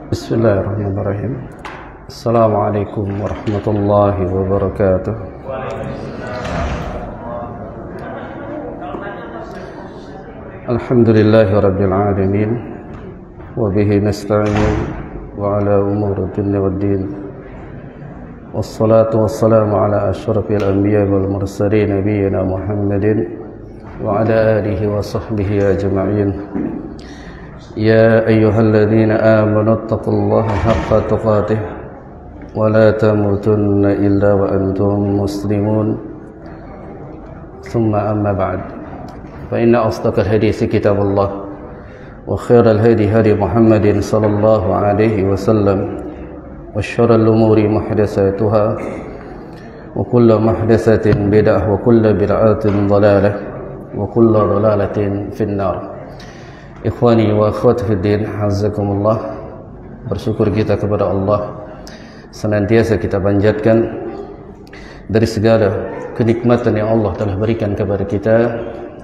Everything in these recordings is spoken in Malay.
Bismillahirrahmanirrahim. Assalamualaikum warahmatullahi wabarakatuh. Alhamdulillahi rabbil alamin, wa bihi nasta'in wa ala umuri dunya waddin. Wassalatu wassalamu ala asyrafil anbiya wal mursalin nabiyyina Muhammadin wa ala alihi wa sahbihi ajma'in. يا أيها الذين آمنوا اتقوا الله حق تقاته ولا تموتن إلا وأنتم مسلمون ثم أما بعد فإن أصدق الحديث كتاب الله وخير الهدي هدي محمد صلى الله عليه وسلم وشر الأمور محدثاتها وكل محدثة بدعة وكل بدعة ضلالة وكل ضلالة في النار. Ikhwani wa akhwati fid din, azzakumullah. Bersyukur kita kepada Allah, senantiasa kita panjatkan dari segala kenikmatan yang Allah telah berikan kepada kita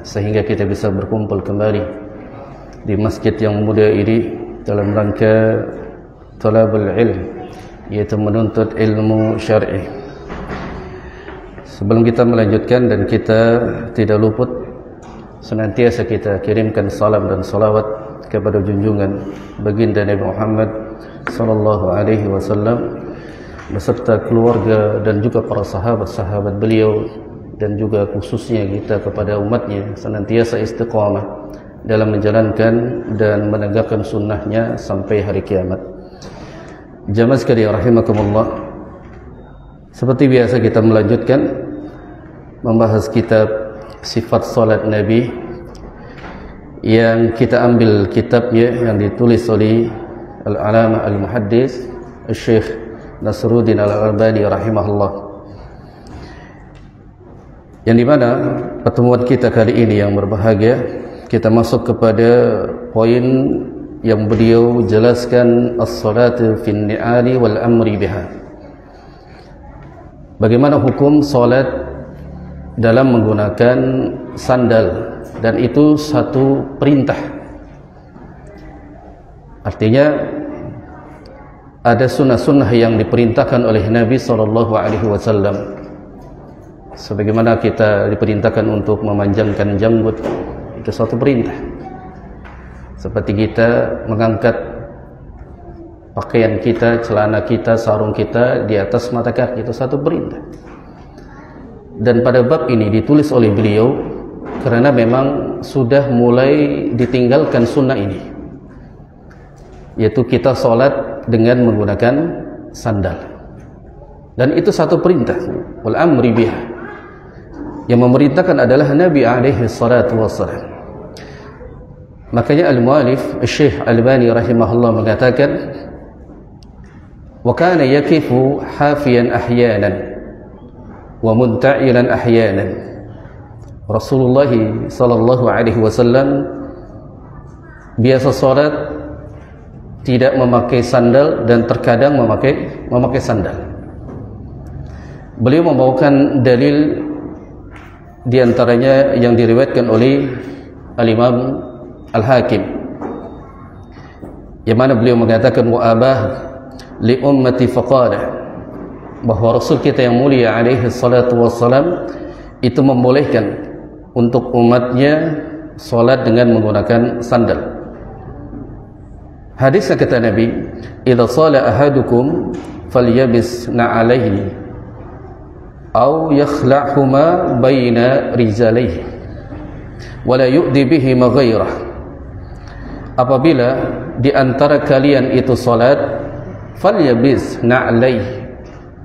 sehingga kita bisa berkumpul kembali di masjid yang mulia ini dalam rangka talabul ilm, yaitu menuntut ilmu syar'i. Sebelum kita melanjutkan, dan kita tidak luput senantiasa kita kirimkan salam dan salawat kepada junjungan baginda Nabi Muhammad sallallahu alaihi wasallam beserta keluarga dan juga para sahabat-sahabat beliau, dan juga khususnya kita kepada umatnya senantiasa istiqamah dalam menjalankan dan menegakkan sunnahnya sampai hari kiamat. Jamaah sekalian rahimakumullah, seperti biasa kita melanjutkan membahas kitab sifat salat Nabi yang kita ambil kitabnya yang ditulis oleh Al-Alama Al-Muhaddis Syekh Nasruddin Al-Albani rahimahullah, yang dimana pertemuan kita kali ini yang berbahagia kita masuk kepada poin yang beliau jelaskan, as-salatu fin ni'ali wal amri biha. Bagaimana hukum salat dalam menggunakan sandal, dan itu satu perintah. Artinya ada sunnah-sunnah yang diperintahkan oleh Nabi SAW. Sebagaimana kita diperintahkan untuk memanjangkan janggut, itu suatu perintah. Seperti kita mengangkat pakaian kita, celana kita, sarung kita di atas mata kaki, itu satu perintah. Dan pada bab ini ditulis oleh beliau karena memang sudah mulai ditinggalkan sunnah ini, yaitu kita sholat dengan menggunakan sandal, dan itu satu perintah wal amri biha. Yang memerintahkan adalah Nabi alaihi salatu wassalam. Makanya al-mu'alif Syekh Albani rahimahullah mengatakan, wa kana yakifu hafiyan ahyanan wa munta'ilan ahyanan. Rasulullah sallallahu alaihi wasallam biasa salat tidak memakai sandal dan terkadang memakai sandal. Beliau membawakan dalil di antaranya yang diriwayatkan oleh Al-Imam Al-Hakim, yang mana beliau mengatakan wa abah li ummati faqala, bahwa Rasul kita yang mulia alaihi salatu wassalam itu membolehkan untuk umatnya salat dengan menggunakan sandal. Hadisnya kata Nabi, idza shala ahadukum falyabis na'alaihi aw yakhla'huma baina rijlaihi wa la yu'di bihi ma ghairah. Apabila di antara kalian itu salat, falyabis na'alaihi,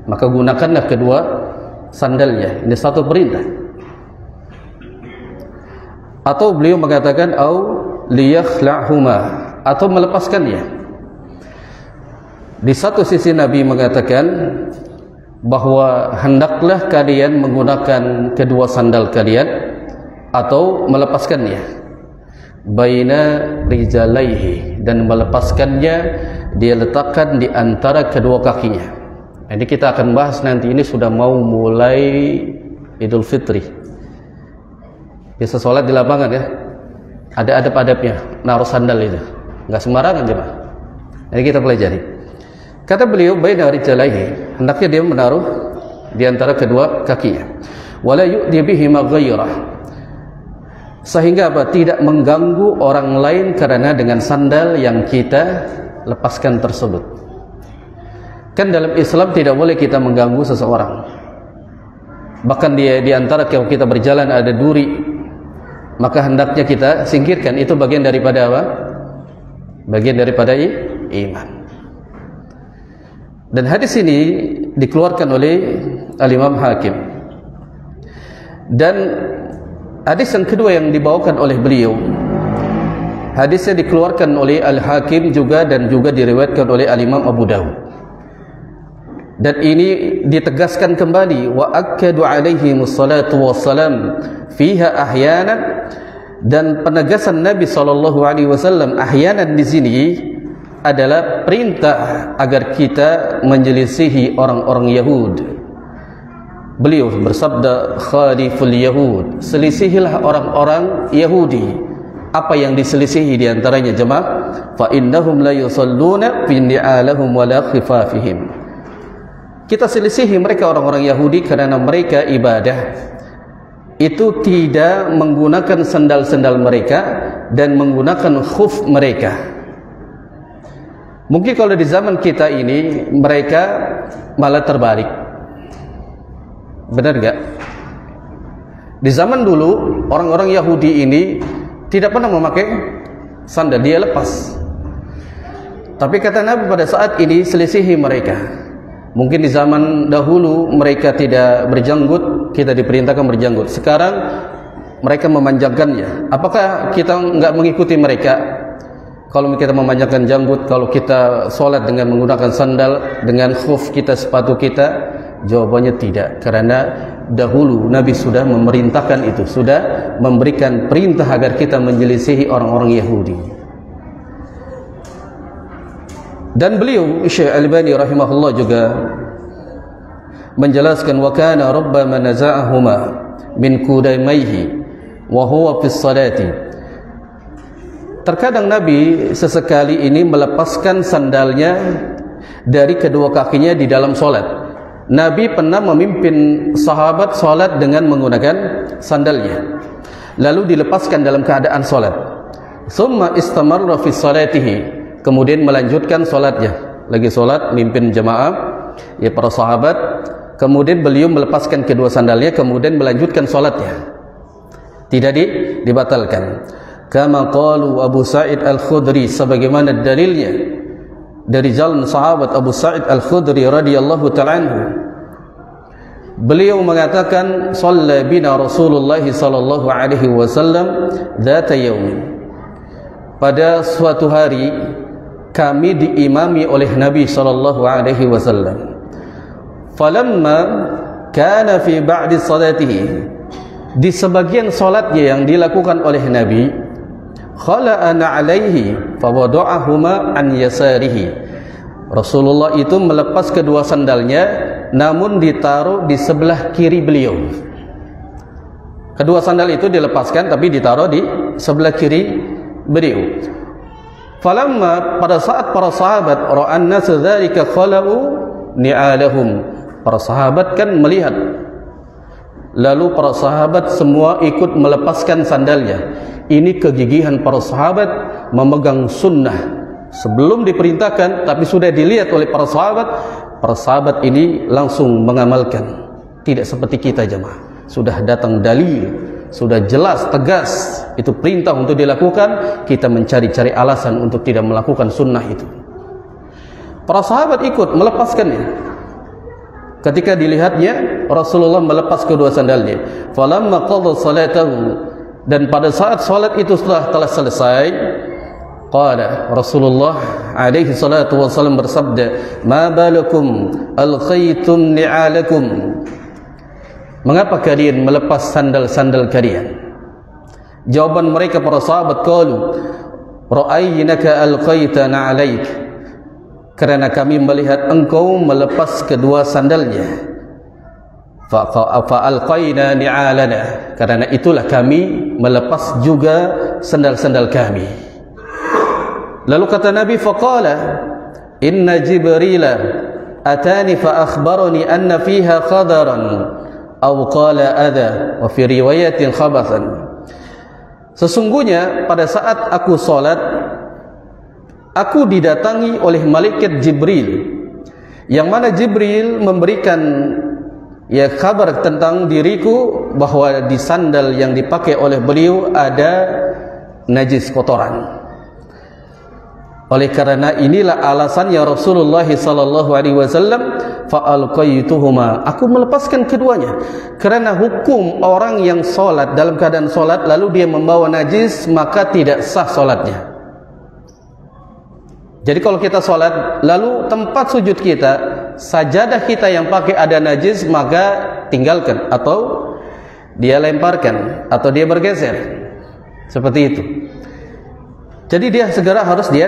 maka gunakanlah kedua sandalnya. Ini satu perintah. Atau beliau mengatakan au liyakhla'huma, atau melepaskannya. Di satu sisi Nabi mengatakan bahwa hendaklah kalian menggunakan kedua sandal kalian atau melepaskannya, baina rijalaihi, dan melepaskannya dia letakkan di antara kedua kakinya. Ini kita akan bahas nanti, ini sudah mau mulai Idul Fitri. Biasa sholat di lapangan ya, ada adab-adabnya, naruh sandal itu. Nggak sembarangan jemaah. Jadi kita pelajari. Kata beliau, baina rijlaihi, hendaknya dia menaruh di antara kedua kakinya. Wala yu'di bihi ma ghairah, sehingga apa? Tidak mengganggu orang lain karena dengan sandal yang kita lepaskan tersebut. Kan dalam Islam tidak boleh kita mengganggu seseorang. Bahkan di antara kalau kita berjalan ada duri, maka hendaknya kita singkirkan. Itu bagian daripada apa? Bagian daripada iman. Dan hadis ini dikeluarkan oleh Al-Imam Hakim. Dan hadis yang kedua yang dibawakan oleh beliau, hadisnya dikeluarkan oleh Al-Hakim juga dan juga diriwayatkan oleh Al-Imam Abu Dawud. Dan ini ditegaskan kembali, wa akkadu alaihi mussalatu wassalam fiha ahyanan, dan penegasan Nabi SAW ahyanan di sini adalah perintah agar kita menyelisihi orang-orang Yahud. Beliau bersabda, khaliful Yahud, selisihilah orang-orang Yahudi. Apa yang diselisihi di antaranya jemaah? Fa innahum la yusalluna fi ni'alahum wa la khifafihim. Kita selisihi mereka orang-orang Yahudi karena mereka ibadah itu tidak menggunakan sandal-sandal mereka dan menggunakan khuf mereka. Mungkin kalau di zaman kita ini mereka malah terbalik. Benar enggak? Di zaman dulu orang-orang Yahudi ini tidak pernah memakai sandal, dia lepas. Tapi kata Nabi pada saat ini selisihi mereka. Mungkin di zaman dahulu mereka tidak berjanggut, kita diperintahkan berjanggut. Sekarang mereka memanjangkannya. Apakah kita enggak mengikuti mereka? Kalau kita memanjangkan janggut, kalau kita sholat dengan menggunakan sandal, dengan khuf kita, sepatu kita, jawabannya tidak. Karena dahulu Nabi sudah memerintahkan itu, sudah memberikan perintah agar kita menyelisihi orang-orang Yahudi. Dan beliau Syekh Al-Albani rahimahullah juga menjelaskan, wa kana rabbama naza'ahuma min qudamaihi wa huwa fi sholati. Terkadang Nabi sesekali ini melepaskan sandalnya dari kedua kakinya di dalam solat. Nabi pernah memimpin sahabat solat dengan menggunakan sandalnya, lalu dilepaskan dalam keadaan solat. Summa istamarra fi salatihi, kemudian melanjutkan solatnya. Lagi solat, mimpin jemaah, ya para sahabat. Kemudian beliau melepaskan kedua sandalnya, kemudian melanjutkan solatnya. Tidak dibatalkan. Kama qalu Abu Sa'id Al-Khudri, sebagaimana dalilnya dari jalan sahabat Abu Sa'id Al-Khudri radhiyallahu ta'ala anhu. Beliau mengatakan, shalla bina Rasulullah sallallahu alaihi wasallam dzata yaumin. Pada suatu hari kami diimami oleh Nabi sallallahu alaihi wasallam. Falamma kana fi ba'di salatihi, di sebagian salatnya yang dilakukan oleh Nabi, khala'ana alaihi fawada'ahuma an yasarihi. Rasulullah itu melepas kedua sandalnya namun ditaruh di sebelah kiri beliau. Kedua sandal itu dilepaskan tapi ditaruh di sebelah kiri beliau. Falamma, pada saat para sahabat ra'an nas dzalika khala'u ni'alahum, para sahabat kan melihat, lalu para sahabat semua ikut melepaskan sandalnya. Ini kegigihan para sahabat memegang sunnah sebelum diperintahkan, tapi sudah dilihat oleh para sahabat ini langsung mengamalkan. Tidak seperti kita jemaah, sudah datang dalil, sudah jelas tegas itu perintah untuk dilakukan, kita mencari-cari alasan untuk tidak melakukan sunnah itu. Para sahabat ikut melepaskannya. Ketika dilihatnya Rasulullah melepas kedua sandalnya, falamma qadha salatahu, dan pada saat salat itu telah selesai, qala Rasulullah alaihi salatu wasallam bersabda, ma balakum alqaitum ni'alakum, mengapa kalian melepas sandal-sandal kalian? Jawaban mereka para sahabat, qalu ra'aynaka alqaita na'alaik, karena kami melihat engkau melepas kedua sandalnya. Fa'alqaina ni'alana, karena itulah kami melepas juga sandal-sandal kami. Lalu kata Nabi, faqala, inna Jibrila atani fa akhbarani anna fiha qadaran aw qala adha wa fi riwayatin khabathan. Sesungguhnya pada saat aku salat, aku didatangi oleh malaikat Jibril, yang mana Jibril memberikan kabar tentang diriku bahwa di sandal yang dipakai oleh beliau ada najis, kotoran. Oleh karena inilah alasannya Rasulullah sallallahu alaihi wasallam fa'alqaituhuma, aku melepaskan keduanya. Karena hukum orang yang solat dalam keadaan solat lalu dia membawa najis, maka tidak sah solatnya. Jadi kalau kita solat lalu tempat sujud kita, sajadah kita yang pakai ada najis, maka tinggalkan atau dia lemparkan atau dia bergeser, seperti itu. Jadi dia segera harus dia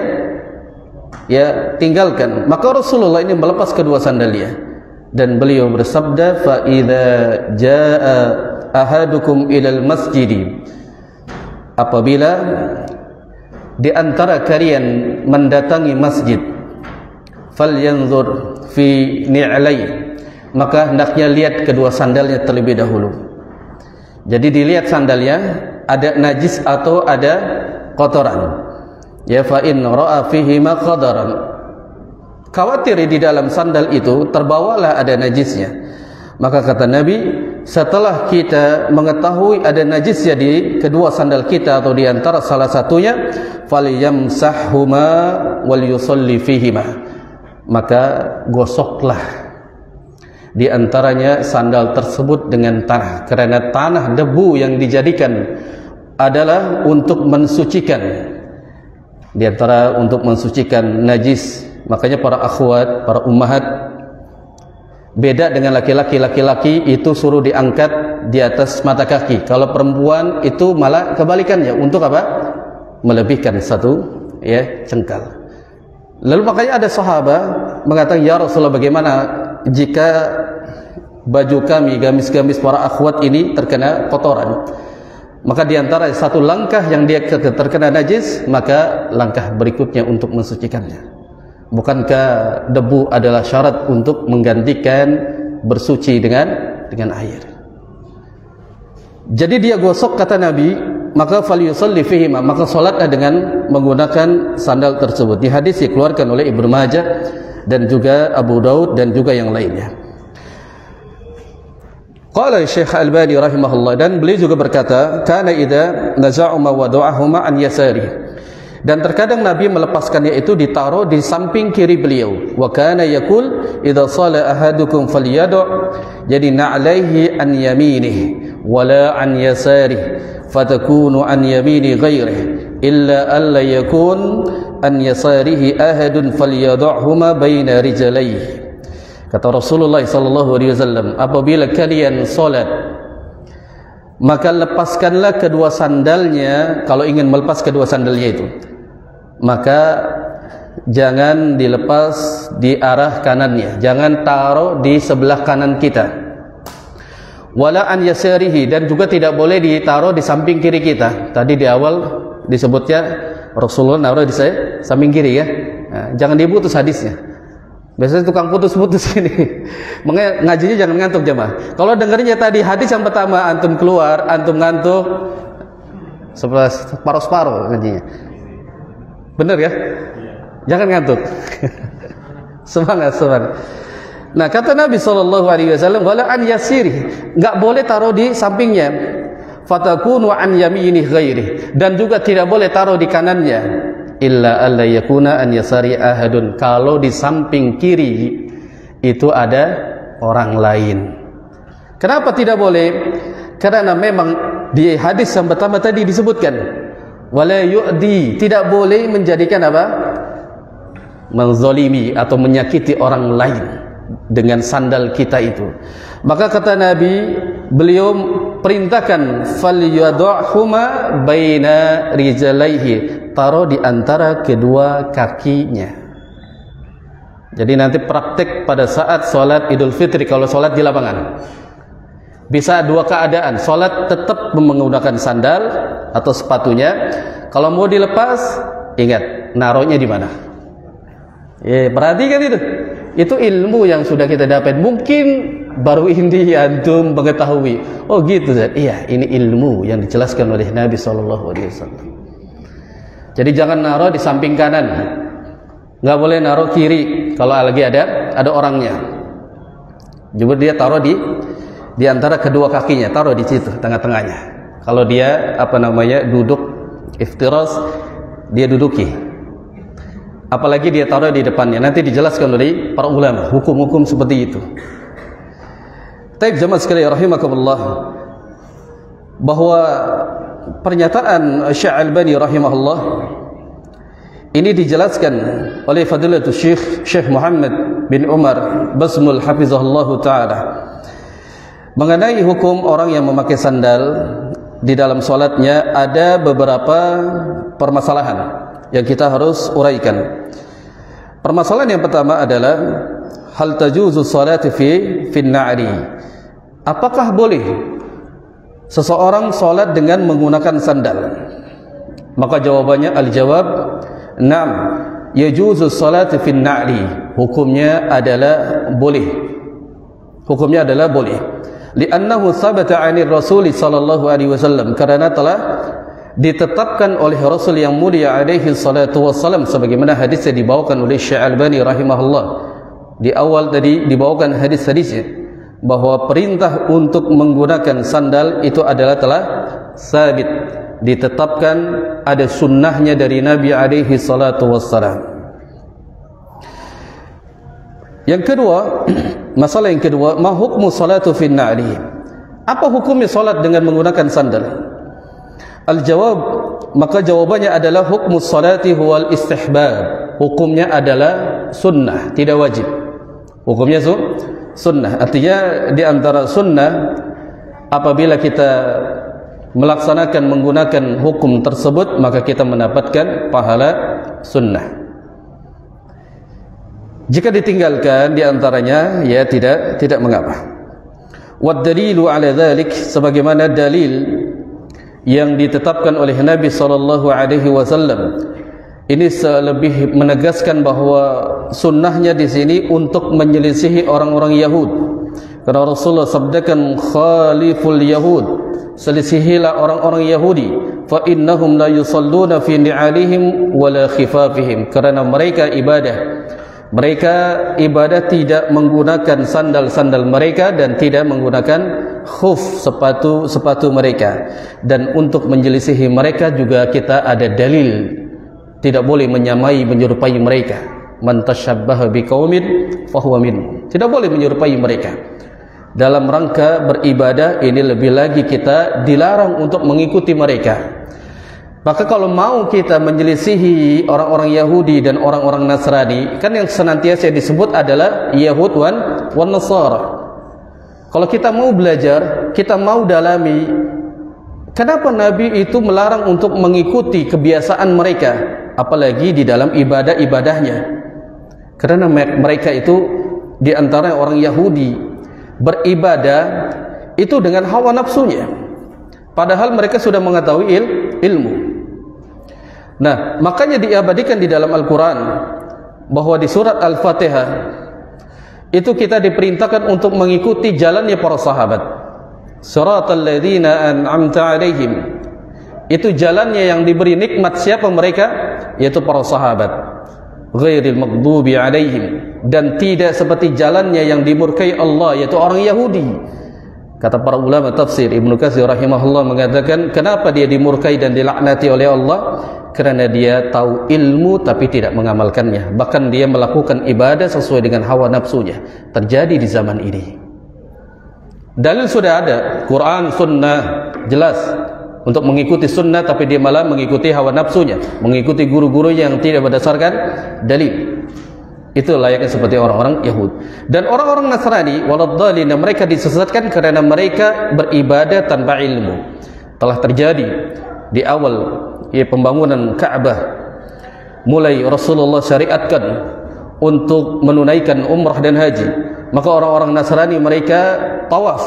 tinggalkan. Maka Rasulullah ini melepas kedua sandalnya dan beliau bersabda, fa idza jaa ahadukum ilal masjid, apabila di antara kalian mendatangi masjid, falyanzur fi ni'lai, maka hendaknya lihat kedua sandalnya terlebih dahulu. Jadi dilihat sandalnya ada najis atau ada kotoran. Ya, fa in ra'a fihi ma qadaran, khawatir di dalam sandal itu terbawalah ada najisnya. Maka kata Nabi, setelah kita mengetahui ada najisnya di kedua sandal kita atau di antara salah satunya, falyamsahhuma wal yusalli fihima, maka gosoklah di antaranya sandal tersebut dengan tanah, karena tanah debu yang dijadikan adalah untuk mensucikan, di antara untuk mensucikan najis. Makanya para akhwat, para ummahat, beda dengan laki-laki. Laki-laki itu suruh diangkat di atas mata kaki. Kalau perempuan itu malah kebalikannya, untuk apa? Melebihkan satu cengkal. Lalu makanya ada sahabat mengatakan, ya Rasulullah, bagaimana jika baju kami, gamis-gamis para akhwat ini terkena kotoran? Maka di antara satu langkah yang dia terkena najis, maka langkah berikutnya untuk mensucikannya. Bukankah debu adalah syarat untuk menggantikan bersuci dengan air? Jadi dia gosok, kata Nabi, maka falyusalli fihima, maka salatlah dengan menggunakan sandal tersebut. Di hadis dikeluarkan oleh Ibnu Majah dan juga Abu Daud dan juga yang lainnya. Qala Syekh Albani rahimahullah, dan beliau juga berkata, kana idza naza'u ma wada'ahuma an yasari, dan terkadang Nabi melepaskannya itu ditaruh di samping kiri beliau. Wa kana yaqul idza shala ahadukum falyadu', jadi na'alaihi an yaminihi wala an yasarihi fatakunu an yamini ghairihi illa alla yakun an yasarihi ahadun falyadu'huma baina rijlaihi. Kata Rasulullah sallallahu alaihi wasallam, apabila kalian salat, maka lepaskanlah kedua sandalnya. Kalau ingin melepas kedua sandalnya itu, maka jangan dilepas di arah kanannya, jangan taruh di sebelah kanan kita. Wala an yasarihi, dan juga tidak boleh ditaruh di samping kiri kita. Tadi di awal disebutnya Rasulullah naruh di samping kiri, ya. Nah, jangan diputus hadisnya. Biasanya tukang putus-putus ini. Makanya ngajinya jangan ngantuk jemaah. Kalau dengerinnya tadi hadis yang pertama, antum keluar, antum ngantuk, separuh-separuh ngajinya. Benar ya? Jangan ngantuk. Semangat. Nah, kata Nabi SAW, wala an yasiri, enggak boleh taruh di sampingnya. Fatakunu an yamini ghairi, dan juga tidak boleh taruh di kanannya. Illa alla yakuna an yasari ahadun, kalau di samping kiri itu ada orang lain. Kenapa tidak boleh? Karena memang di hadis yang pertama tadi disebutkan, wala yu'di, tidak boleh menjadikan apa? Menzalimi atau menyakiti orang lain dengan sandal kita itu. Maka kata Nabi, beliau perintahkan falyad'huma baina rijlaihi, taruh di antara kedua kakinya. Jadi nanti praktek pada saat sholat Idul Fitri, kalau sholat di lapangan, bisa dua keadaan. Sholat tetap menggunakan sandal atau sepatunya. Kalau mau dilepas, ingat naruhnya di mana. Perhatikan itu. Itu ilmu yang sudah kita dapat. Mungkin baru ini antum mengetahui. Oh gitu, Zat. Iya, ini ilmu yang dijelaskan oleh Nabi SAW. Jadi jangan naruh di samping kanan, nggak boleh naruh kiri kalau lagi ada orangnya. Juga dia taruh di antara kedua kakinya, taruh di situ tengah-tengahnya. Kalau dia duduk iftiras, dia duduki. Apalagi dia taruh di depannya. Nanti dijelaskan oleh para ulama hukum-hukum seperti itu. Taib jamaah sekalian rahimakumullah, bahwa pernyataan Syekh Albani rahimahullah ini dijelaskan oleh Fadilatul Syekh Muhammad bin Umar Basmul hafizahullah taala mengenai hukum orang yang memakai sandal di dalam salatnya. Ada beberapa permasalahan yang kita harus uraikan. Permasalahan yang pertama adalah hal tajuzu salati fi na'ri. Apakah boleh seseorang salat dengan menggunakan sandal? Maka jawabannya al-jawab na'am, yajuzu salati fi na'ri. Hukumnya adalah boleh. Hukumnya adalah boleh. Li'annahu sabata 'anil Rasul sallallahu alaihi wasallam, karena telah ditetapkan oleh Rasul yang mulia alaihi salatu wassalam, sebagaimana hadis yang dibawakan oleh Syekh Albani rahimahullah. Di awal tadi dibawakan hadis-hadisnya bahwa perintah untuk menggunakan sandal itu adalah telah sabit, ditetapkan, ada sunnahnya dari Nabi alaihi salatu wassalam. Yang kedua, masalah yang kedua, ma hukmu salatu fi na'li? Apa hukumnya salat dengan menggunakan sandal? Al-jawab, maka jawabannya adalah hukmus salati huwal istihbab. Hukumnya adalah sunnah, tidak wajib. Hukumnya sunnah. Artinya di antara sunnah, apabila kita melaksanakan menggunakan hukum tersebut, maka kita mendapatkan pahala sunnah. Jika ditinggalkan di antaranya, ya tidak mengapa. Wad dalilu ala dzalik, sebagaimana dalil yang ditetapkan oleh Nabi sallallahu alaihi wasallam ini lebih menegaskan bahwa sunnahnya di sini untuk menyelisihi orang-orang Yahud. Karena Rasulullah sabdakan khaliful yahud, selisihilah orang-orang Yahudi, fa innahum la yusalluna fi ni'alihim wala khifafihim, karena mereka ibadah tidak menggunakan sandal-sandal mereka dan tidak menggunakan khuf, sepatu mereka. Dan untuk menjelisihi mereka juga kita ada dalil, tidak boleh menyamai, menyerupai mereka. Man tashabbaha biqaumin fahuwa minhum, tidak boleh menyerupai mereka. Dalam rangka beribadah ini lebih lagi kita dilarang untuk mengikuti mereka. Maka kalau mau kita menyelisihi orang-orang Yahudi dan orang-orang Nasrani, kan yang senantiasa disebut adalah Yahud wan Nasara. Kalau kita mau belajar, kita mau dalami, kenapa Nabi itu melarang untuk mengikuti kebiasaan mereka, apalagi di dalam ibadah-ibadahnya? Karena mereka itu di antara orang Yahudi beribadah itu dengan hawa nafsunya, padahal mereka sudah mengetahui ilmu. Nah, makanya diabadikan di dalam Al-Quran bahwa di surat Al-Fatihah itu kita diperintahkan untuk mengikuti jalannya para sahabat. Siratal ladzina an'amta 'alaihim, itu jalannya yang diberi nikmat siapa mereka? Yaitu para sahabat. Ghairil maghdubi 'alaihim, dan tidak seperti jalannya yang dimurkai Allah, yaitu orang Yahudi. Kata para ulama tafsir, Ibnu Katsir rahimahullah mengatakan, kenapa dia dimurkai dan dilaknati oleh Allah? Karena dia tahu ilmu tapi tidak mengamalkannya. Bahkan dia melakukan ibadah sesuai dengan hawa nafsunya. Terjadi di zaman ini. Dalil sudah ada, Quran, sunnah, jelas untuk mengikuti sunnah, tapi dia malah mengikuti hawa nafsunya, mengikuti guru-guru yang tidak berdasarkan dalil. Itu layaknya seperti orang-orang Yahud. Dan orang-orang Nasrani waladhdallin, mereka disesatkan karena mereka beribadah tanpa ilmu. Telah terjadi di awal pembangunan Ka'bah, mulai Rasulullah syariatkan untuk menunaikan umrah dan haji, maka orang-orang Nasrani mereka tawaf.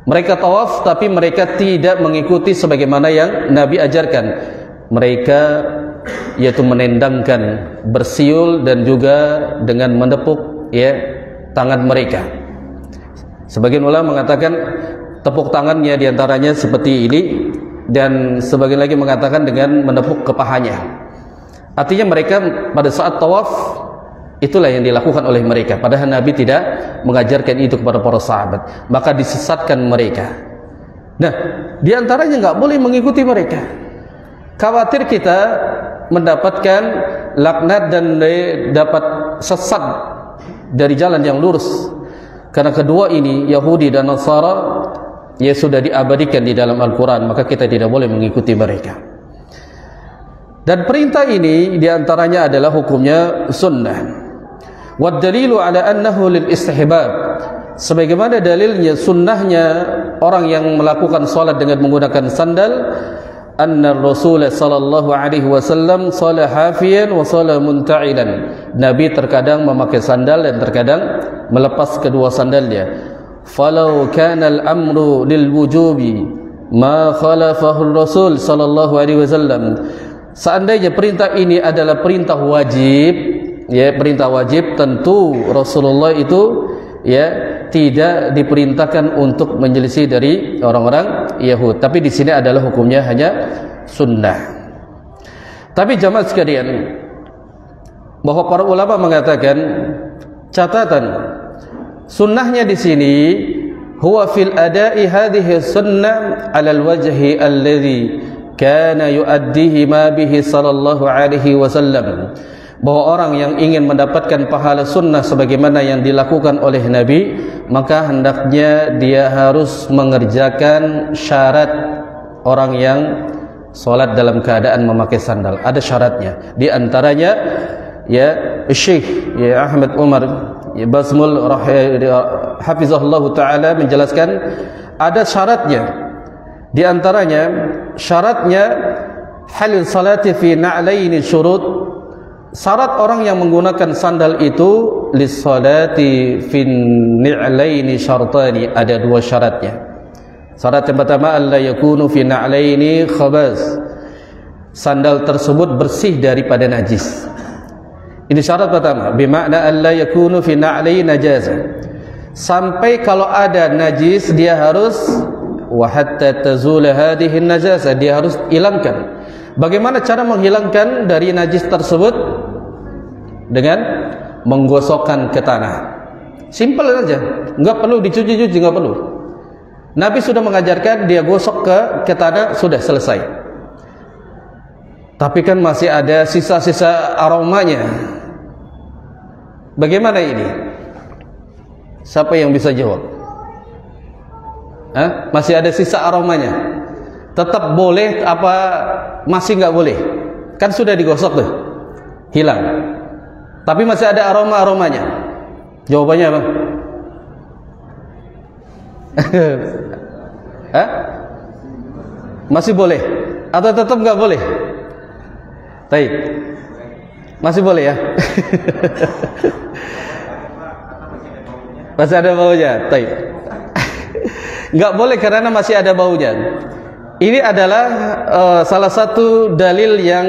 Mereka tawaf tapi mereka tidak mengikuti sebagaimana yang Nabi ajarkan. Mereka yaitu menendangkan, bersiul dan juga dengan menepuk ya tangan mereka. Sebagian ulama mengatakan tepuk tangannya diantaranya seperti ini, dan sebagian lagi mengatakan dengan menepuk kepahanya. Artinya mereka pada saat tawaf itulah yang dilakukan oleh mereka, padahal Nabi tidak mengajarkan itu kepada para sahabat, maka disesatkan mereka. Nah, diantaranya nggak boleh mengikuti mereka. Khawatir kita mendapatkan laknat dan dapat sesat dari jalan yang lurus. Karena kedua ini, Yahudi dan Nasara, ya sudah diabadikan di dalam Al-Quran, maka kita tidak boleh mengikuti mereka. Dan perintah ini diantaranya adalah hukumnya sunnah. Wad dalilu ala annahu lil istihbab. Sebagaimana dalilnya sunnahnya orang yang melakukan salat dengan menggunakan sandal. Anna Rasul sallallahu alaihi wasallam shalla hafiyan wa shalla munta'ilan. Nabi terkadang memakai sandal dan terkadang melepas kedua sandalnya. Falau kana al-amru lil wujubi ma khalafahu Rasul sallallahu alaihi wasallam. Seandainya perintah ini adalah perintah wajib, ya perintah wajib, tentu Rasulullah itu ya tidak diperintahkan untuk menyelisih dari orang-orang Yahud. Tapi di sini adalah hukumnya hanya sunnah. Tapi jamaah sekalian, bahwa para ulama mengatakan catatan sunnahnya di sini huwa fil ada'i hadhihi sunnah 'ala al-wajhi alladhi kana yu'addihi ma bihi sallallahu alaihi wasallam. Bahwa orang yang ingin mendapatkan pahala sunnah sebagaimana yang dilakukan oleh Nabi, maka hendaknya dia harus mengerjakan syarat orang yang sholat dalam keadaan memakai sandal. Ada syaratnya. Di antaranya ya Syekh ya Ahmad Umar ya Basmul hafizahullah taala menjelaskan ada syaratnya. Di antaranya syaratnya halil salati fi na'laini syurut. Syarat orang yang menggunakan sandal itu lis-salati fin ni'laini syartani, ada dua syaratnya. Syarat yang pertama alla yakunu fi na'laini khabas. Sandal tersebut bersih daripada najis. Ini syarat pertama, bermakna alla yakunu fi na'laini najasa. Sampai kalau ada najis dia harus wa hatta tazula hadhihi najasa, dia harus hilangkan. Bagaimana cara menghilangkan dari najis tersebut? Dengan menggosokkan ke tanah. Simpel saja, enggak perlu dicuci-cuci, enggak perlu. Nabi sudah mengajarkan dia gosok ke tanah, sudah selesai. Tapi kan masih ada sisa-sisa aromanya. Bagaimana ini? Siapa yang bisa jawab? Masih ada sisa aromanya. Tetap boleh apa masih enggak boleh? Kan sudah digosok tuh, hilang. Tapi masih ada aroma-aromanya. Jawabannya apa? Masih boleh atau tetap enggak boleh? Baik. Masih boleh ya? Masih ada baunya. Baik. Enggak boleh karena masih ada baunya. Ini adalah salah satu dalil yang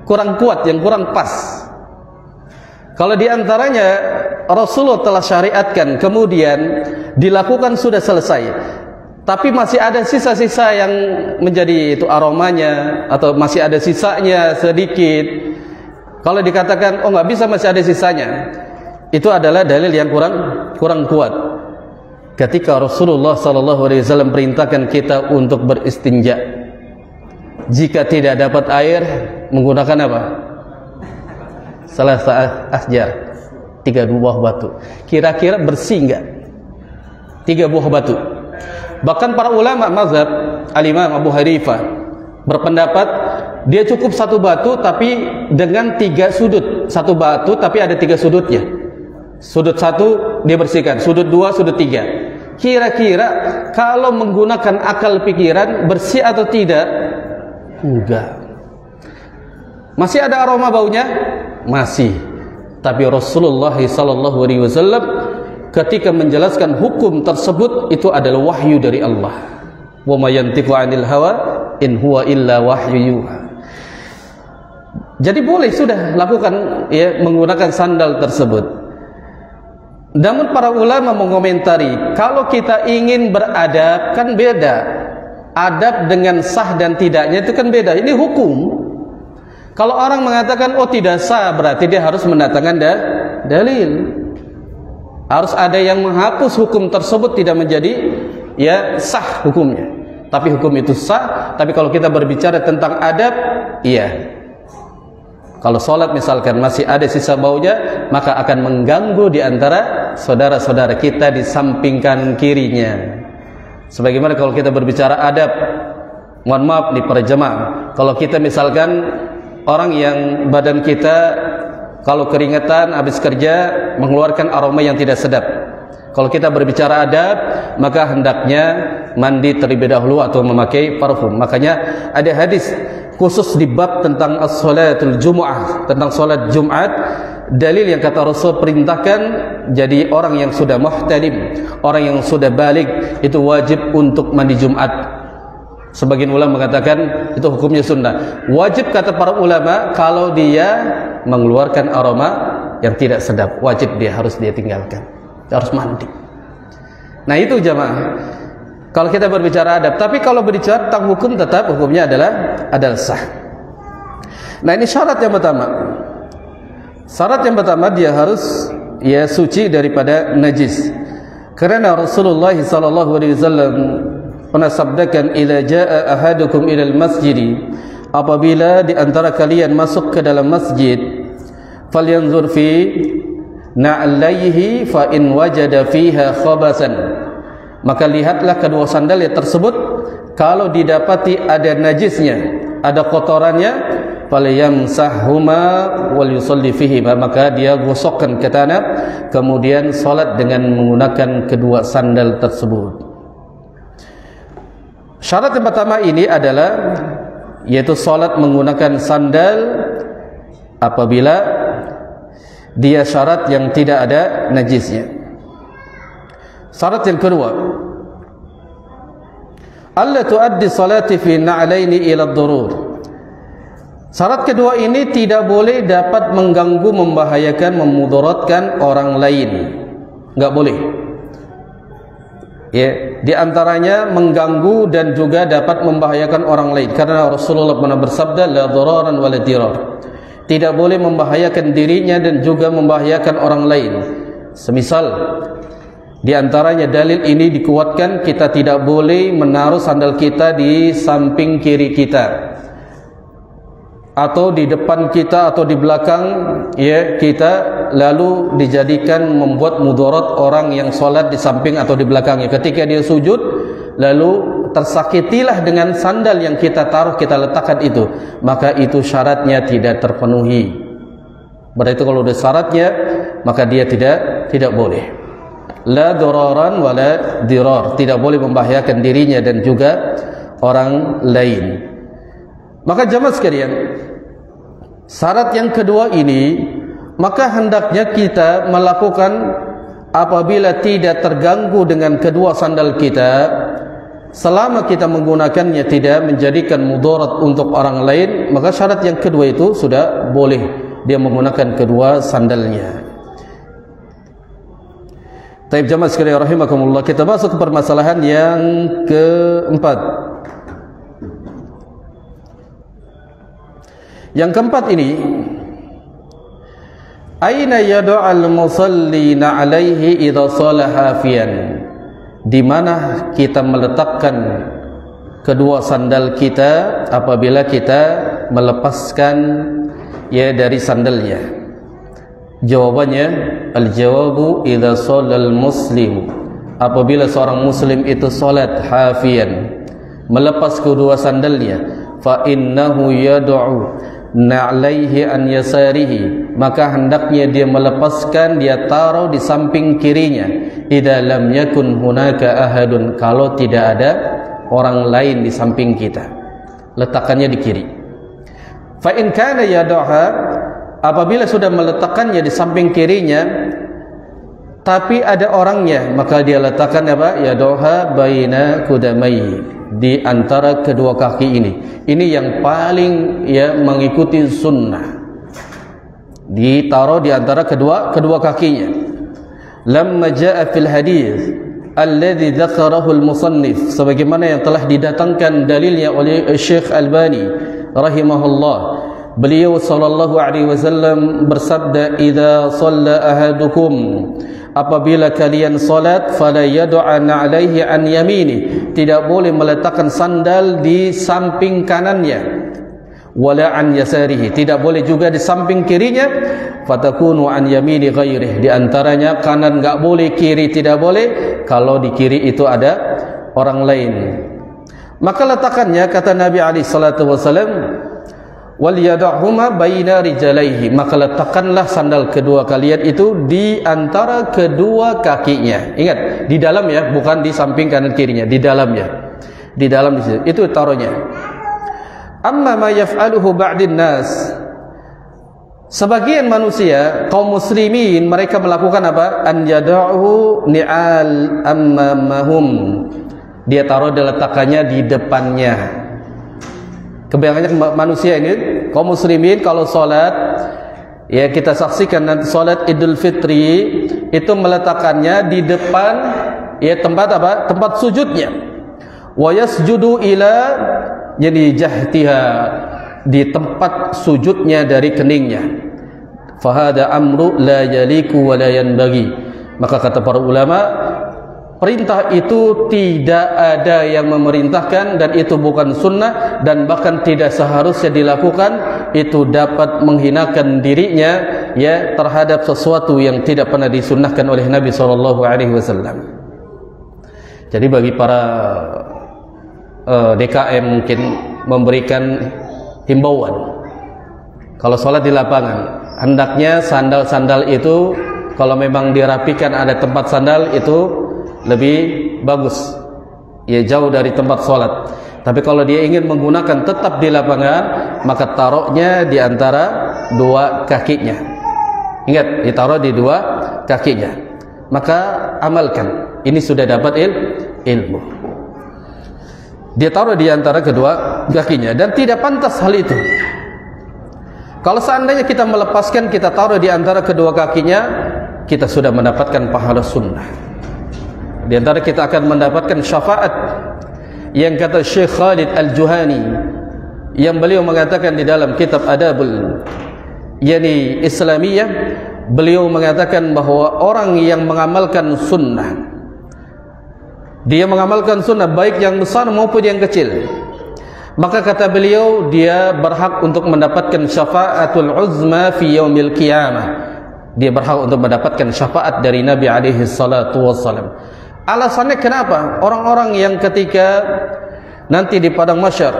kurang kuat, yang kurang pas. Kalau diantaranya Rasulullah telah syariatkan, kemudian dilakukan sudah selesai, tapi masih ada sisa-sisa yang menjadi itu aromanya, atau masih ada sisanya sedikit. Kalau dikatakan oh nggak bisa, masih ada sisanya, itu adalah dalil yang kurang kuat. Ketika Rasulullah SAW perintahkan kita untuk beristinja, jika tidak dapat air menggunakan apa? Salah asjar, 3 buah batu. Kira-kira bersih enggak? 3 buah batu. Bahkan para ulama mazhab Al-Imam Abu Hanifah berpendapat dia cukup 1 batu tapi dengan 3 sudut. 1 batu tapi ada 3 sudutnya. Sudut 1 dia bersihkan, sudut 2, sudut 3. Kira-kira kalau menggunakan akal pikiran bersih atau tidak? Enggak. Masih ada aroma baunya? Masih. Tapi Rasulullah SAW ketika menjelaskan hukum tersebut, itu adalah wahyu dari Allah. Wa ma yantiqu 'anil hawa in huwa illa wahyu yuha. Jadi boleh sudah lakukan ya menggunakan sandal tersebut. Namun para ulama mengomentari, kalau kita ingin beradab kan beda. Adab dengan sah dan tidaknya itu kan beda. Ini hukum. Kalau orang mengatakan oh tidak sah, berarti dia harus mendatangkan dalil. Harus ada yang menghapus hukum tersebut, tidak menjadi ya sah hukumnya. Tapi hukum itu sah. Tapi kalau kita berbicara tentang adab, iya. Kalau sholat misalkan masih ada sisa baunya, maka akan mengganggu di antara saudara-saudara kita di samping kanan kirinya. Sebagaimana kalau kita berbicara adab, mohon maaf nih para jemaah, kalau kita misalkan orang yang badan kita kalau keringetan habis kerja mengeluarkan aroma yang tidak sedap. Kalau kita berbicara adab, maka hendaknya mandi terlebih dahulu atau memakai parfum. Makanya ada hadis khusus di bab tentang as-salatul jumu'ah, tentang salat Jumat, dalil yang kata Rasul perintahkan jadi orang yang sudah muhtalim, orang yang sudah balik itu wajib untuk mandi Jumat. Sebagian ulama mengatakan itu hukumnya sunnah. Wajib kata para ulama kalau dia mengeluarkan aroma yang tidak sedap, wajib harus dia tinggalkan, harus mandi. Nah itu jamaah. Kalau kita berbicara adab, tapi kalau berbicara tentang hukum tetap hukumnya adalah sah. Nah ini syarat yang pertama. Syarat yang pertama dia harus ya suci daripada najis. Karena Rasulullah SAW pernah sabdakan, "Idza jaa ahadukum ilal masjid," apabila di antara kalian masuk ke dalam masjid, falyanzur fi na'laihi fa in wajada fiha khabasan, maka lihatlah kedua sandalnya tersebut, kalau didapati ada najisnya, ada kotorannya, falyamsahhuma wal yusalli fihi, maka dia gosokkan ke tanah, kemudian salat dengan menggunakan kedua sandal tersebut. Syarat yang pertama ini adalah yaitu salat menggunakan sandal apabila dia syarat yang tidak ada najisnya. Syarat yang kedua, alla tuaddi salati fi na'laini ila ad-durur. Syarat kedua ini tidak boleh dapat mengganggu, membahayakan, memudaratkan orang lain. Enggak boleh. Ya, di antaranya mengganggu dan juga dapat membahayakan orang lain. Karena Rasulullah pernah bersabda, la dararan wa la dirar. Tidak boleh membahayakan dirinya dan juga membahayakan orang lain. Semisal di antaranya dalil ini dikuatkan, kita tidak boleh menaruh sandal kita di samping kiri kita, atau di depan kita, atau di belakang ya kita, lalu dijadikan membuat mudarat orang yang sholat di samping atau di belakangnya. Ketika dia sujud, lalu tersakitilah dengan sandal yang kita taruh, kita letakkan itu, maka itu syaratnya tidak terpenuhi. Berarti kalau ada syaratnya, maka dia tidak boleh. La dararan wa la dirar, tidak boleh membahayakan dirinya dan juga orang lain. Maka jamaah sekalian, syarat yang kedua ini, maka hendaknya kita melakukan apabila tidak terganggu dengan kedua sandal kita, selama kita menggunakannya tidak menjadikan mudarat untuk orang lain, maka syarat yang kedua itu sudah boleh dia menggunakan kedua sandalnya. Taib jamaah sekalian rahimakumullah, kita masuk ke permasalahan yang keempat. Yang keempat ini, aina yad'al musalli na'alaihi idza shala hafiyan, di mana kita meletakkan kedua sandal kita apabila kita melepaskan ya dari sandalnya. Jawabannya, al-jawabu idza shallal muslim, apabila seorang muslim itu salat hafiyan, melepas kedua sandalnya, fa innahu yad'u na'laihi an yasarihi, maka hendaknya dia melepaskan, dia taruh di samping kirinya, idza lam yakun hunaka ahadun, kalau tidak ada orang lain di samping kita, letakkannya di kiri. Fa in kana yad'uha, apabila sudah meletakkannya di samping kirinya, tapi ada orangnya, maka dia letakkan apa? Yaduha baina kudamai, di antara kedua kaki ini. Ini yang paling mengikuti sunnah, ditaruh di antara kedua kakinya. Lamma jaa fil hadis alladhi dzakarahu al-musannif, sebagaimana yang telah didatangkan dalilnya oleh Syekh Albani rahimahullah, beliau sallallahu alaihi wasallam bersabda, idza shalla ahadukum, apabila kalian salat, fala yad'ana alaihi an yamini, tidak boleh meletakkan sandal di samping kanannya, wala an yasarihi, tidak boleh juga di samping kirinya, fatakunu an yamini ghairih, di antaranya kanan enggak boleh, kiri tidak boleh, kalau di kiri itu ada orang lain. Maka letakkannya, kata Nabi alaihi salatu wasallam, wal yad'huma baina rijalaihi, maka letakkanlah sandal kedua kalian itu di antara kedua kakinya. Ingat, di dalam ya, bukan di samping kanan kirinya, di dalamnya. Di dalam di situ. Itu taruhnya. Amma ma yaf'aluhu ba'din nas, sebagian manusia kaum muslimin mereka melakukan apa? An yad'uhu ni'al ammamahum, dia taruh diletakkannya di depannya. Kebanyakan manusia ini, kaum muslimin, kalau sholat, ya kita saksikan nanti sholat Idul Fitri, itu meletakkannya di depan, ya tempat apa? Tempat sujudnya. Wa yasjudu ila, jadi jahtiha, di tempat sujudnya dari keningnya. Fahada amru la yaliku wa la yanbaghi. Maka kata para ulama, perintah itu tidak ada yang memerintahkan, dan itu bukan sunnah, dan bahkan tidak seharusnya dilakukan. Itu dapat menghinakan dirinya ya terhadap sesuatu yang tidak pernah disunnahkan oleh Nabi SAW. Jadi bagi para DKM mungkin memberikan himbauan, kalau sholat di lapangan, hendaknya sandal-sandal itu kalau memang dirapikan, ada tempat sandal itu lebih bagus, ya jauh dari tempat sholat. Tapi kalau dia ingin menggunakan tetap di lapangan, maka taruhnya di antara dua kakinya. Ingat, ditaruh di dua kakinya. Maka amalkan, ini sudah dapat ilmu. Dia taruh di antara kedua kakinya, dan tidak pantas hal itu. Kalau seandainya kita melepaskan, kita taruh di antara kedua kakinya, kita sudah mendapatkan pahala sunnah. Di antara kita akan mendapatkan syafaat yang kata Syekh Khalid Al-Juhani, yang beliau mengatakan di dalam kitab Adabul Islamiyah, beliau mengatakan bahwa orang yang mengamalkan sunnah, dia mengamalkan sunnah baik yang besar maupun yang kecil, maka kata beliau, dia berhak untuk mendapatkan syafaatul uzma fi yaumil qiyamah. Dia berhak untuk mendapatkan syafaat dari Nabi alaihi salatu wassalam. Alasannya kenapa? Orang-orang yang ketika nanti di padang mahsyar,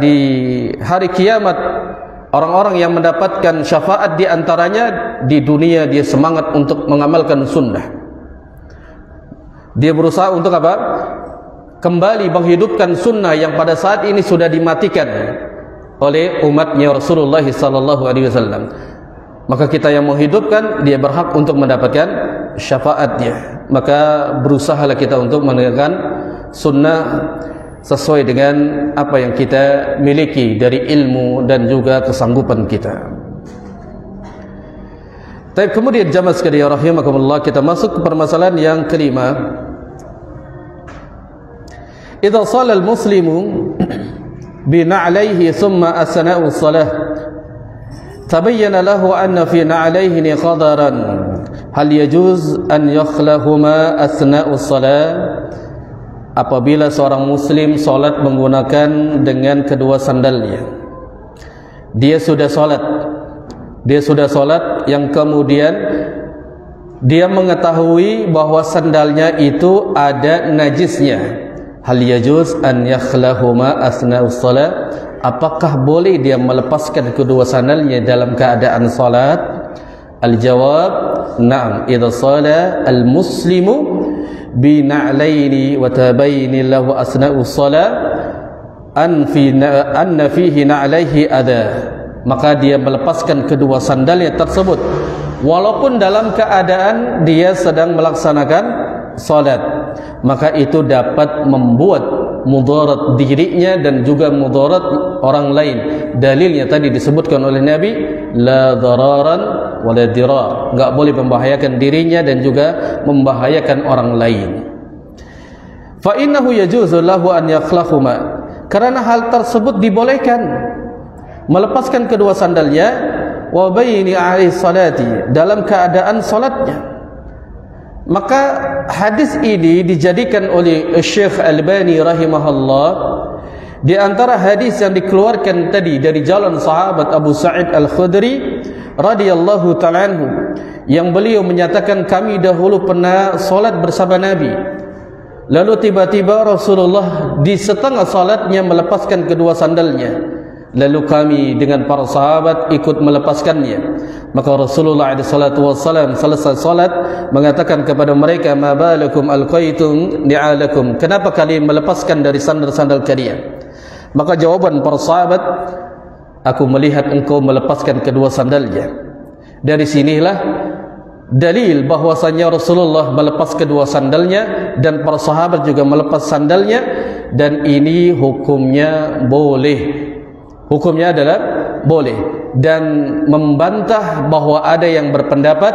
di hari kiamat, orang-orang yang mendapatkan syafaat, di antaranya di dunia dia semangat untuk mengamalkan sunnah. Dia berusaha untuk apa? Kembali menghidupkan sunnah yang pada saat ini sudah dimatikan oleh umatnya Rasulullah SAW. Maka kita yang menghidupkan, dia berhak untuk mendapatkan syafaatnya. Maka berusahalah kita untuk menegakkan sunnah sesuai dengan apa yang kita miliki dari ilmu dan juga kesanggupan kita. Tapi kemudian jamaah sekalian rahimakumullah, kita masuk ke permasalahan yang kelima. Idza shalla al-muslimu bi na'layhi thumma asna'u shalah, tabayyana lahu anna fi na'layhi qadaran, hal yajuz an yakhlahuma asna'u shalah? Apabila seorang muslim salat menggunakan dengan kedua sandalnya, dia sudah salat yang kemudian dia mengetahui bahwa sandalnya itu ada najisnya, hal yajuz an yakhlahuma asna'us salat? Apakah boleh dia melepaskan kedua sandalnya dalam keadaan salat? Al-jawab, na'am. Idza sala al-muslimu bi na'laini wa tabayyin lahu asna'us salat anna fihi na'laihi adha, maka dia melepaskan kedua sandalnya tersebut walaupun dalam keadaan dia sedang melaksanakan salat, maka itu dapat membuat mudarat dirinya dan juga mudarat orang lain. Dalilnya tadi disebutkan oleh Nabi, la dararan wa la dirar, enggak boleh membahayakan dirinya dan juga membahayakan orang lain. Fa innahu yajuzu lahu an yakhlahuma, karena hal tersebut dibolehkan, melepaskan kedua sandalnya, wa baini alaihi salati, dalam keadaan salatnya. Maka hadis ini dijadikan oleh Syekh Albani rahimahullah di antara hadis yang dikeluarkan tadi dari jalan sahabat Abu Sa'id Al-Khudri radhiyallahu ta'ala anhu, yang beliau menyatakan kami dahulu pernah salat bersama Nabi, lalu tiba-tiba Rasulullah di setengah salatnya melepaskan kedua sandalnya, lalu kami dengan para sahabat ikut melepaskannya. Maka Rasulullah SAW selesai salat mengatakan kepada mereka, ma balakum alqaitum ni'alakum, kenapa kalian melepaskan dari sandal-sandal kalian? Maka jawaban para sahabat, aku melihat engkau melepaskan kedua sandalnya. Dari sinilah dalil bahwasanya Rasulullah melepas kedua sandalnya dan para sahabat juga melepas sandalnya, dan ini hukumnya boleh. Hukumnya adalah boleh, dan membantah bahwa ada yang berpendapat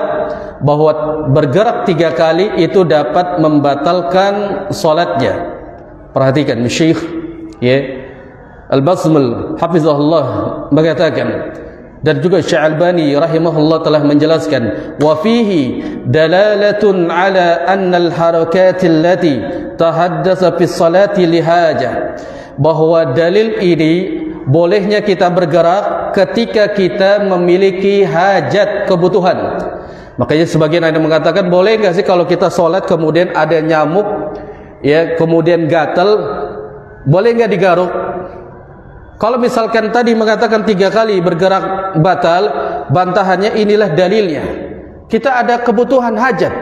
bahwa bergerak 3 kali itu dapat membatalkan salatnya. Perhatikan Syekh Al-Basmul hafizahullah mengatakan, dan juga Syekh Albani rahimahullah telah menjelaskan, wa fihi dalalatun ala anna al-harakat allati tahaddatsa fi salati lihaja, bahwa dalil ini bolehnya kita bergerak ketika kita memiliki hajat, kebutuhan. Makanya sebagian ada mengatakan, boleh enggak sih kalau kita sholat kemudian ada nyamuk, kemudian gatal, boleh enggak digaruk? Kalau misalkan tadi mengatakan 3 kali bergerak batal, bantahannya inilah dalilnya. Kita ada kebutuhan hajat.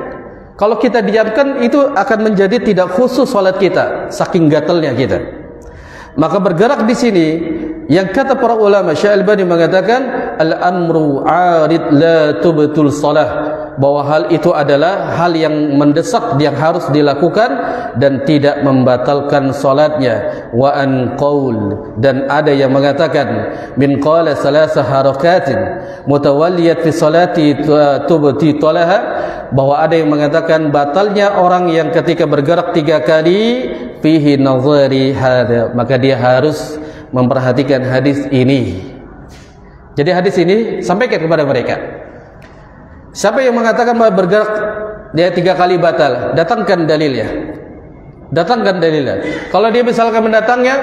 Kalau kita diamkan itu akan menjadi tidak khusus sholat kita, saking gatalnya kita. Maka bergerak di sini, yang kata para ulama, Syekh Albani mengatakan al-amru 'arid la tubtul salah, bahwa hal itu adalah hal yang mendesak yang harus dilakukan dan tidak membatalkan salatnya. Wa an qaul, dan ada yang mengatakan min qala salasa harakatin mutawalliyat fi salati tubti talaha, bahwa ada yang mengatakan batalnya orang yang ketika bergerak 3 kali fihi nazari hada, maka dia harus memperhatikan hadis ini. Jadi hadis ini sampaikan kepada mereka. Siapa yang mengatakan bahwa bergerak dia 3 kali batal, datangkan dalilnya. Datangkan dalilnya. Kalau dia misalkan mendatangnya,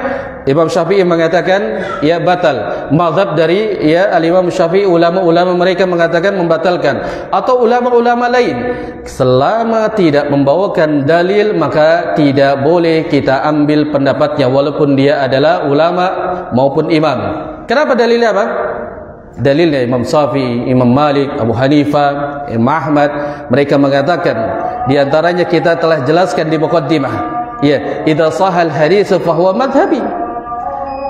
Imam Syafi'i mengatakan ya batal. Mazhab dari al-Imam Syafi'i, ulama-ulama mereka mengatakan membatalkan, atau ulama-ulama lain. Selama tidak membawakan dalil, maka tidak boleh kita ambil pendapatnya walaupun dia adalah ulama maupun imam. Kenapa dalilnya apa? Dalilnya Imam Syafi'i, Imam Malik, Abu Hanifah, Imam Ahmad, mereka mengatakan, di antaranya kita telah jelaskan di muqaddimah, idza sahal hadits fa huwa madhhabi.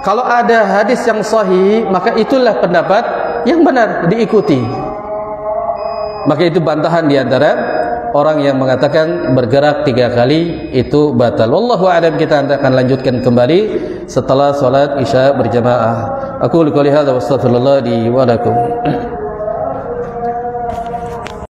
Kalau ada hadis yang sahih, maka itulah pendapat yang benar diikuti. Maka itu bantahan di antara orang yang mengatakan bergerak 3 kali itu batal. Wallahu a'lam. Kita akan lanjutkan kembali setelah salat Isya berjamaah. Aku qouli hadza wa astaghfirullah li wa lakum.